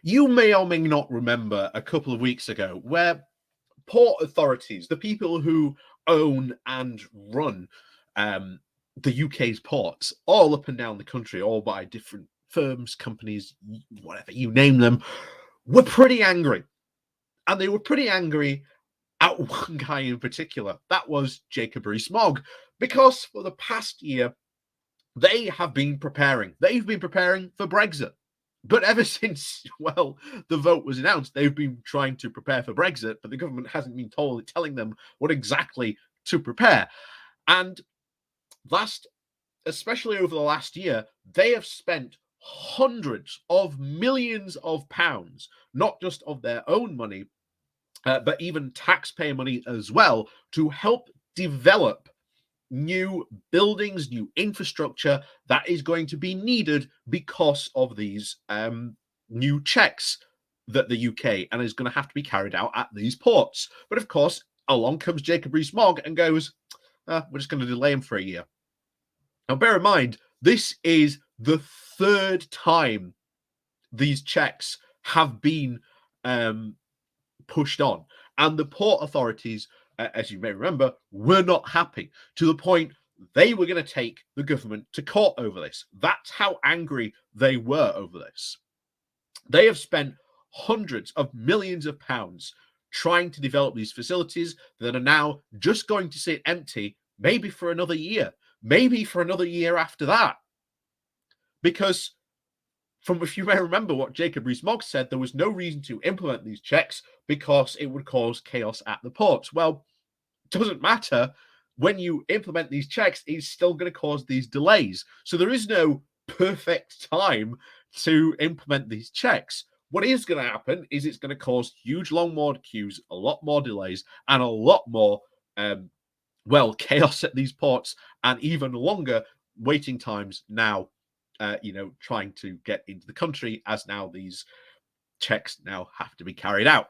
You may or may not remember a couple of weeks ago where port authorities, the people who own and run the UK's ports, all up and down the country, all by different firms, companies, whatever you name them, were pretty angry. And they were pretty angry at one guy in particular. That was Jacob Rees-Mogg, because for the past year, they have been preparing. They've been preparing for Brexit. But ever since, well, the vote was announced, they've been trying to prepare for Brexit, but the government hasn't been telling them what exactly to prepare. And especially over the last year, they have spent hundreds of millions of pounds, not just of their own money, but even taxpayer money as well, to help develop new buildings, new infrastructure that is going to be needed because of these new checks that the UK and is going to have to be carried out at these ports. But of course, along comes Jacob Rees-Mogg and goes, we're just going to delay him for a year. Now, bear in mind, this is the third time these checks have been pushed on. And the port authorities, as you may remember, were not happy, to the point they were going to take the government to court over this. That's how angry they were over this. They have spent hundreds of millions of pounds trying to develop these facilities that are now just going to sit empty, maybe for another year, maybe for another year after that. Because if you may remember what Jacob Rees-Mogg said, there was no reason to implement these checks because it would cause chaos at the ports. Well, it doesn't matter. When you implement these checks, it's still going to cause these delays. So there is no perfect time to implement these checks. What is going to happen is it's going to cause huge long more queues, a lot more delays, and a lot more, chaos at these ports, and even longer waiting times now, trying to get into the country, as now these checks now have to be carried out.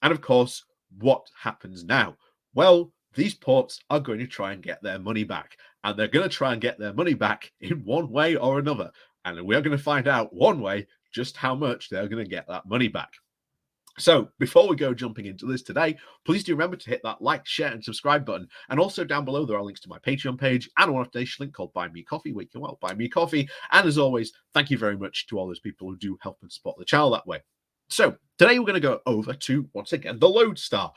And of course, what happens now? Well, these ports are going to try and get their money back, and they're going to try and get their money back in one way or another. And we're going to find out one way just how much they're going to get that money back. So before we go jumping into this today, please do remember to hit that like, share, and subscribe button. And also down below, there are links to my Patreon page and a one-off donation link called Buy Me Coffee, where you can buy me coffee. And as always, thank you very much to all those people who do help and support the channel that way. So today we're going to go over to, once again, the Lodestar,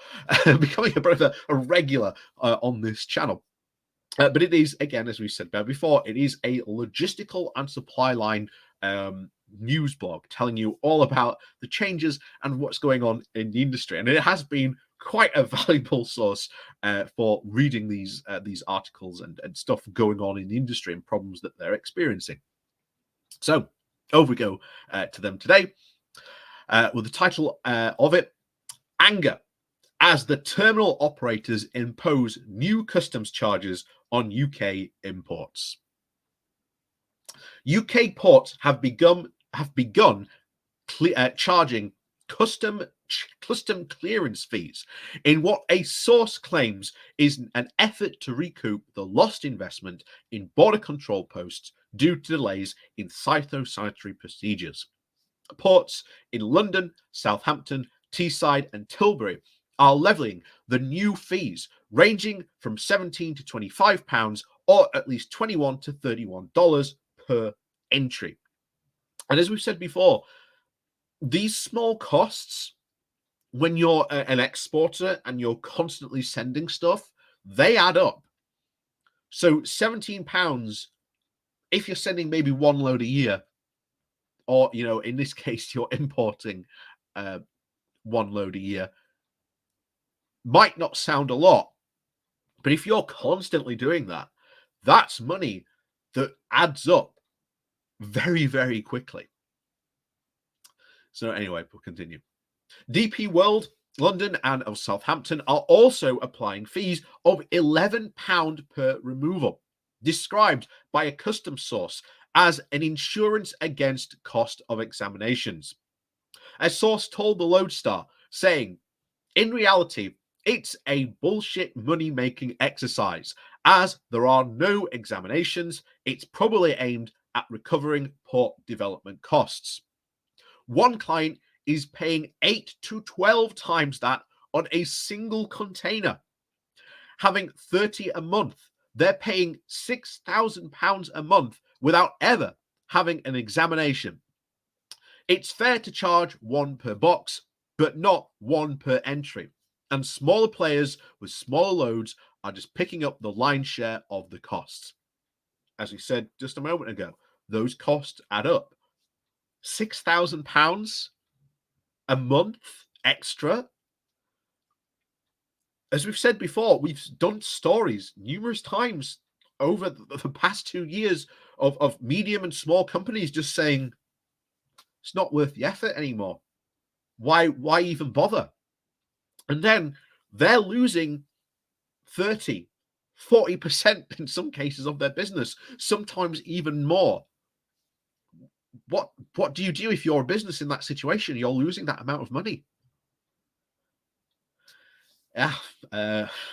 becoming a bit of a regular on this channel. But it is, again, as we said before, it is a logistical and supply line news blog telling you all about the changes and what's going on in the industry. And it has been quite a valuable source for reading these articles and stuff going on in the industry and problems that they're experiencing. So over we go to them today with the title of it, Anger as the terminal operators impose new customs charges on UK imports. UK ports have begun charging custom clearance fees in what a source claims is an effort to recoup the lost investment in border control posts due to delays in phytosanitary procedures. Ports in London, Southampton, Teesside, and Tilbury are levelling the new fees, ranging from £17 to £25, or at least $21 to $31 per entry. And as we've said before, these small costs, when you're an exporter and you're constantly sending stuff, they add up. So £17, if you're sending maybe one load a year, or, in this case, you're importing one load a year, might not sound a lot. But if you're constantly doing that, that's money that adds up very, very quickly. So anyway, we'll continue. DP World, London, and of Southampton are also applying fees of £11 per removal, described by a customs source as an insurance against cost of examinations. A source told the Lodestar, saying, in reality, it's a bullshit money-making exercise, as there are no examinations. It's probably aimed at recovering port development costs. One client is paying 8 to 12 times that on a single container. Having 30 a month, they're paying £6,000 a month without ever having an examination. It's fair to charge one per box, but not one per entry. And smaller players with smaller loads are just picking up the lion's share of the costs. As we said just a moment ago, those costs add up. £6,000 a month extra. As we've said before, we've done stories numerous times over the past 2 years of medium and small companies just saying it's not worth the effort anymore. Why even bother? And then they're losing 30, 40% in some cases of their business, sometimes even more. What do you do if you're a business in that situation? You're losing that amount of money.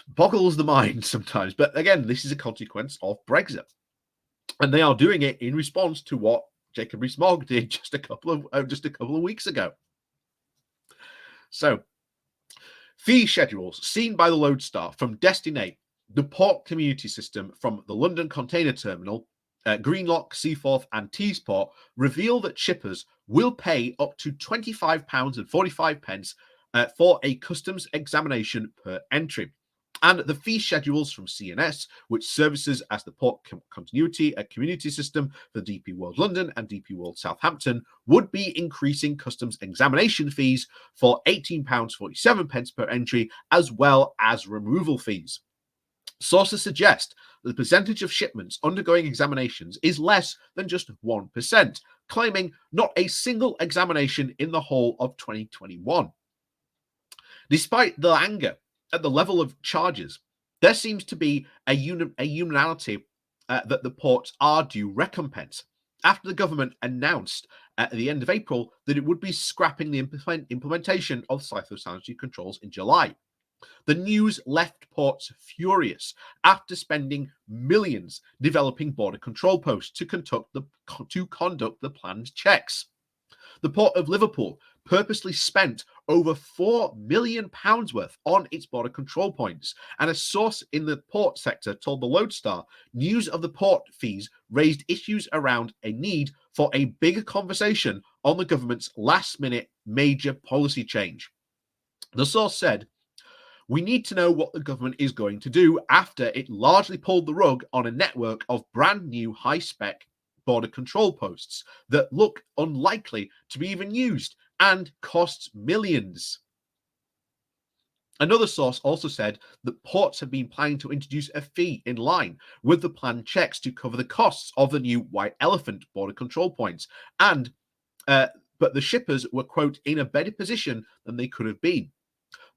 Boggles the mind sometimes. But again, this is a consequence of Brexit. And they are doing it in response to what Jacob Rees-Mogg did just a couple of weeks ago. So, fee schedules seen by the Lodestar from Destinate, the port community system from the London Container Terminal, Greenlock, Seaforth, and Teesport reveal that shippers will pay up to £25.45 for a customs examination per entry. And the fee schedules from CNS, which services as the port continuity community system for DP World London and DP World Southampton, would be increasing customs examination fees for £18.47 per entry, as well as removal fees. Sources suggest that the percentage of shipments undergoing examinations is less than just 1%, claiming not a single examination in the whole of 2021. Despite the anger at the level of charges, there seems to be a unanimity that the ports are due recompense after the government announced at the end of April that it would be scrapping the implementation of cythosanitary controls in July. The news left ports furious after spending millions developing border control posts to conduct the planned checks. The Port of Liverpool purposely spent over £4 million worth on its border control points, and a source in the port sector told the Lodestar news of the port fees raised issues around a need for a bigger conversation on the government's last-minute major policy change. The source said, "We need to know what the government is going to do after it largely pulled the rug on a network of brand new high-spec border control posts that look unlikely to be even used and costs millions." Another source also said that ports have been planning to introduce a fee in line with the planned checks to cover the costs of the new White Elephant border control points, and but the shippers were, quote, in a better position than they could have been.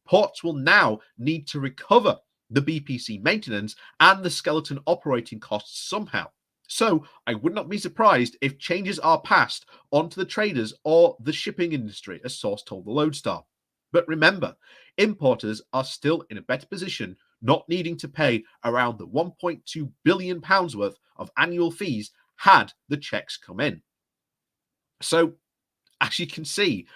Ports will now need to recover the BPC maintenance and the skeleton operating costs somehow. So I would not be surprised if changes are passed on to the traders or the shipping industry, a source told the Lodestar. But remember, importers are still in a better position, not needing to pay around the £1.2 billion worth of annual fees had the checks come in. So, as you can see,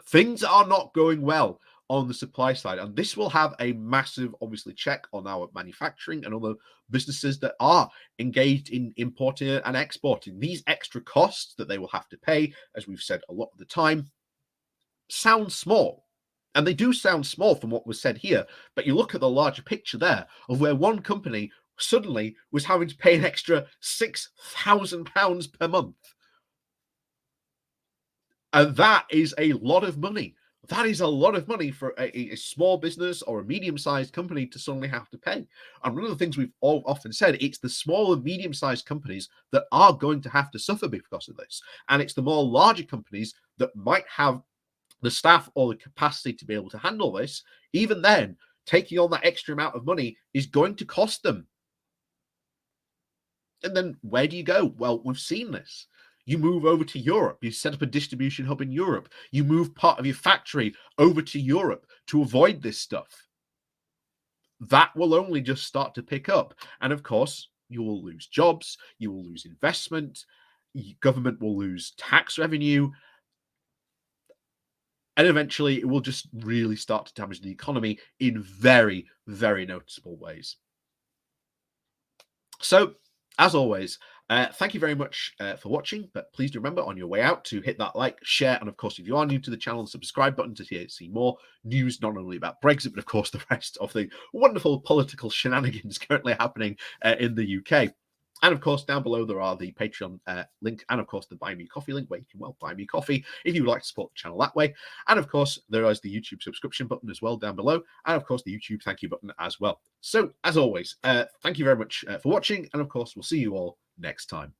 things are not going well on the supply side, and this will have a massive, obviously, check on our manufacturing and other businesses that are engaged in importing and exporting. These extra costs that they will have to pay, as we've said a lot of the time, sound small. And they do sound small from what was said here, but you look at the larger picture there of where one company suddenly was having to pay an extra £6,000 per month. And that is a lot of money. That is a lot of money for a small business or a medium-sized company to suddenly have to pay. And one of the things we've all often said, it's the small and medium-sized companies that are going to have to suffer because of this. And it's the more larger companies that might have the staff or the capacity to be able to handle this. Even then, taking on that extra amount of money is going to cost them. And then where do you go? Well, we've seen this. You move over to Europe. You set up a distribution hub in Europe. You move part of your factory over to Europe to avoid this stuff. That will only just start to pick up. And of course, you will lose jobs. You will lose investment. Government will lose tax revenue. And eventually, it will just really start to damage the economy in very, very noticeable ways. So, as always, thank you very much for watching. But please do remember on your way out to hit that like, share, and of course, if you are new to the channel, the subscribe button to see more news, not only about Brexit, but of course, the rest of the wonderful political shenanigans currently happening in the UK. And of course, down below there are the Patreon link and of course the Buy Me Coffee link where you can, well, buy me coffee if you would like to support the channel that way. And of course, there is the YouTube subscription button as well down below. And of course, the YouTube thank you button as well. So as always, thank you very much for watching. And of course, we'll see you all next time.